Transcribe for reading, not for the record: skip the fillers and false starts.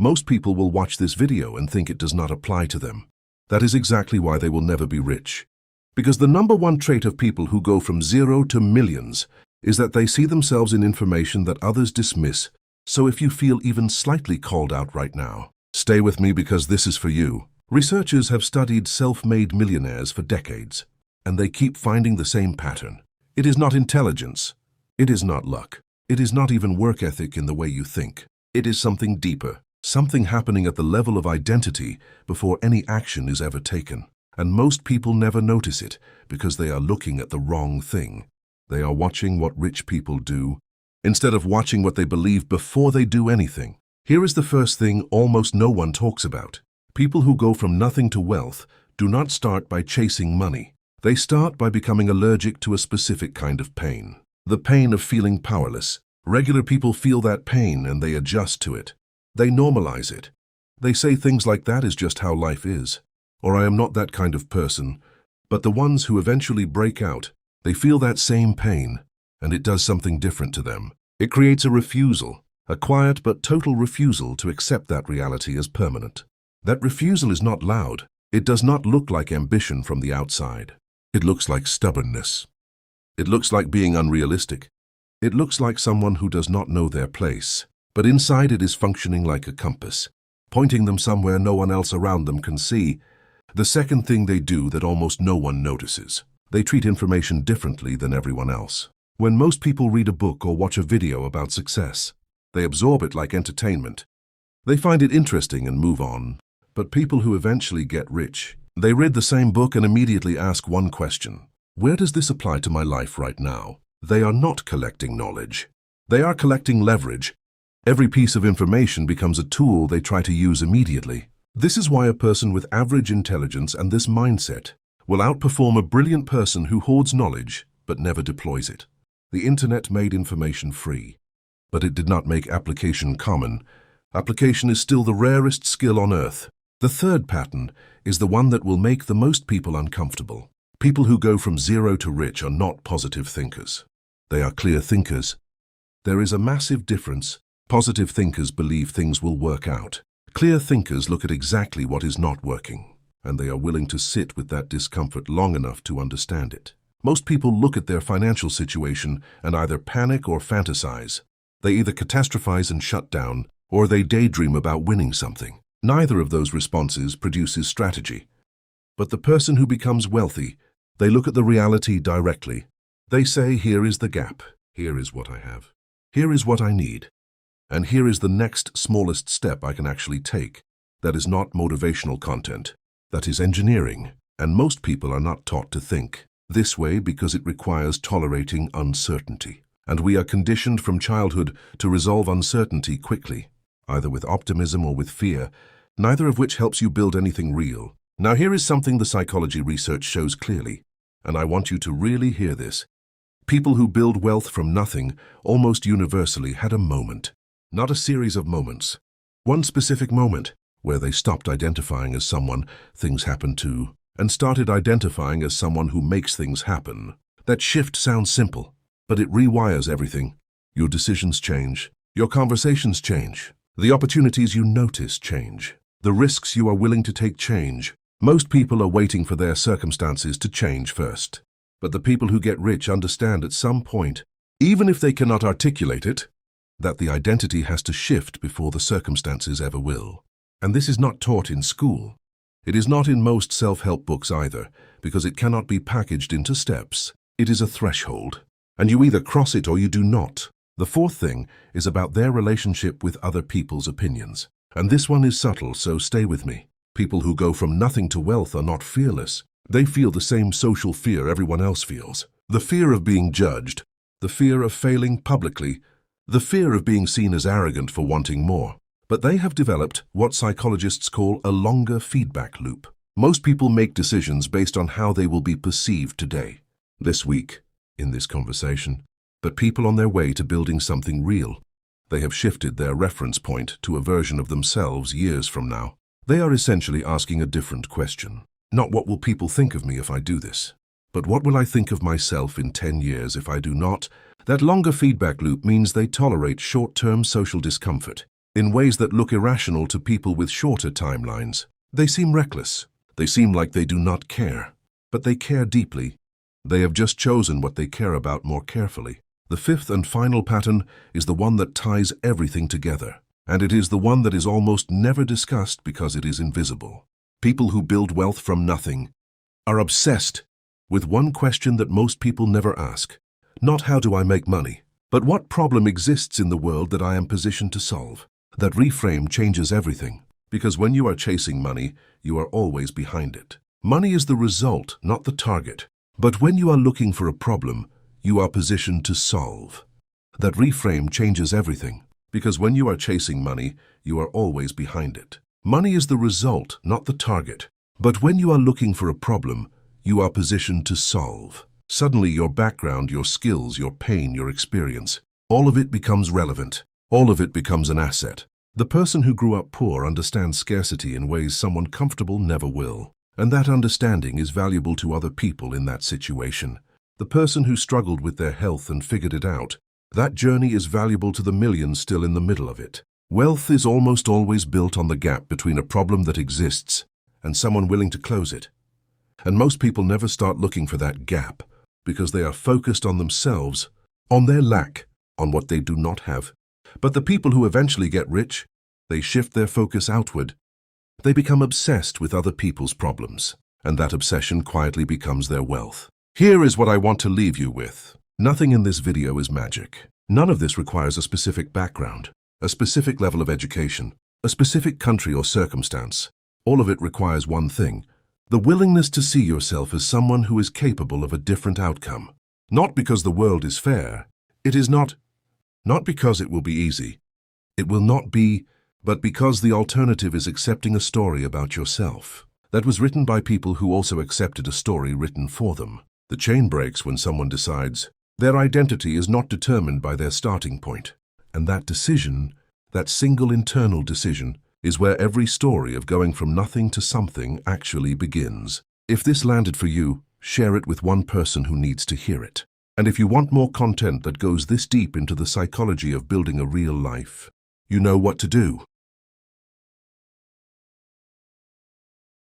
Most people will watch this video and think it does not apply to them. That is exactly why they will never be rich. Because the number one trait of people who go from zero to millions is that they see themselves in information that others dismiss. So if you feel even slightly called out right now, stay with me because this is for you. Researchers have studied self-made millionaires for decades, and they keep finding the same pattern. It is not intelligence. It is not luck. It is not even work ethic in the way you think. It is something deeper, something happening at the level of identity before any action is ever taken. And most people never notice it because they are looking at the wrong thing. They are watching what rich people do instead of watching what they believe before they do anything. Here is the first thing almost no one talks about. People who go from nothing to wealth do not start by chasing money. They start by becoming allergic to a specific kind of pain. The pain of feeling powerless. Regular people feel that pain and they adjust to it. They normalize it. They say things like that is just how life is, or I am not that kind of person. But the ones who eventually break out, they feel that same pain, and it does something different to them. It creates a refusal, a quiet but total refusal to accept that reality as permanent. That refusal is not loud. It does not look like ambition from the outside. It looks like stubbornness. It looks like being unrealistic. It looks like someone who does not know their place. But inside it is functioning like a compass, pointing them somewhere no one else around them can see. The second thing they do that almost no one notices. They treat information differently than everyone else. When most people read a book or watch a video about success, they absorb it like entertainment. They find it interesting and move on. But people who eventually get rich, they read the same book and immediately ask one question. Where does this apply to my life right now? They are not collecting knowledge. They are collecting leverage. Every piece of information becomes a tool they try to use immediately. This is why a person with average intelligence and this mindset will outperform a brilliant person who hoards knowledge but never deploys it. The internet made information free, but it did not make application common. Application is still the rarest skill on earth. The third pattern is the one that will make the most people uncomfortable. People who go from zero to rich are not positive thinkers. They are clear thinkers. There is a massive difference. Positive thinkers believe things will work out. Clear thinkers look at exactly what is not working, and they are willing to sit with that discomfort long enough to understand it. Most people look at their financial situation and either panic or fantasize. They either catastrophize and shut down, or they daydream about winning something. Neither of those responses produces strategy. But the person who becomes wealthy, they look at the reality directly. They say, here is the gap. Here is what I have. Here is what I need. And here is the next smallest step I can actually take. That is not motivational content. That is engineering. And most people are not taught to think this way because it requires tolerating uncertainty. And we are conditioned from childhood to resolve uncertainty quickly, either with optimism or with fear, neither of which helps you build anything real. Now here is something the psychology research shows clearly, and I want you to really hear this. People who build wealth from nothing almost universally had a moment. Not a series of moments. One specific moment where they stopped identifying as someone things happen to and started identifying as someone who makes things happen. That shift sounds simple, but it rewires everything. Your decisions change. Your conversations change. The opportunities you notice change. The risks you are willing to take change. Most people are waiting for their circumstances to change first. But the people who get rich understand at some point, even if they cannot articulate it, that the identity has to shift before the circumstances ever will. And this is not taught in school. It is not in most self-help books either, because it cannot be packaged into steps. It is a threshold, and you either cross it or you do not. The fourth thing is about their relationship with other people's opinions. And this one is subtle, so stay with me. People who go from nothing to wealth are not fearless. They feel the same social fear everyone else feels. The fear of being judged, the fear of failing publicly, the fear of being seen as arrogant for wanting more. But they have developed what psychologists call a longer feedback loop. Most people make decisions based on how they will be perceived today, this week, in this conversation. But people on their way to building something real, they have shifted their reference point to a version of themselves years from now. They are essentially asking a different question. Not what will people think of me if I do this, but what will I think of myself in 10 years if I do not? That longer feedback loop means they tolerate short-term social discomfort. in ways that look irrational to people with shorter timelines. They seem reckless. They seem like they do not care. But they care deeply. They have just chosen what they care about more carefully. The fifth and final pattern is the one that ties everything together, and it is the one that is almost never discussed because it is invisible. People who build wealth from nothing are obsessed with one question that most people never ask. Not how do I make money, but what problem exists in the world that I am positioned to solve. That reframe changes everything, because when you are chasing money, you are always behind it. Money is the result, not the target. But when you are looking for a problem, you are positioned to solve. That reframe changes everything, because when you are chasing money, you are always behind it. Money is the result, not the target. But when you are looking for a problem, you are positioned to solve. Suddenly your background, your skills, your pain, your experience, all of it becomes relevant. All of it becomes an asset. The person who grew up poor understands scarcity in ways someone comfortable never will. And that understanding is valuable to other people in that situation. The person who struggled with their health and figured it out, that journey is valuable to the millions still in the middle of it. Wealth is almost always built on the gap between a problem that exists and someone willing to close it. And most people never start looking for that gap because they are focused on themselves, on their lack, on what they do not have. But the people who eventually get rich, they shift their focus outward. They become obsessed with other people's problems, and that obsession quietly becomes their wealth. Here is what I want to leave you with. Nothing in this video is magic. None of this requires a specific background, a specific level of education, a specific country or circumstance. All of it requires one thing: the willingness to see yourself as someone who is capable of a different outcome. Not because the world is fair. It is not because it will be easy. It will not be, but because the alternative is accepting a story about yourself that was written by people who also accepted a story written for them. The chain breaks when someone decides their identity is not determined by their starting point. And that decision, that single internal decision, is where every story of going from nothing to something actually begins. If this landed for you, share it with one person who needs to hear it. And if you want more content that goes this deep into the psychology of building a real life, you know what to do.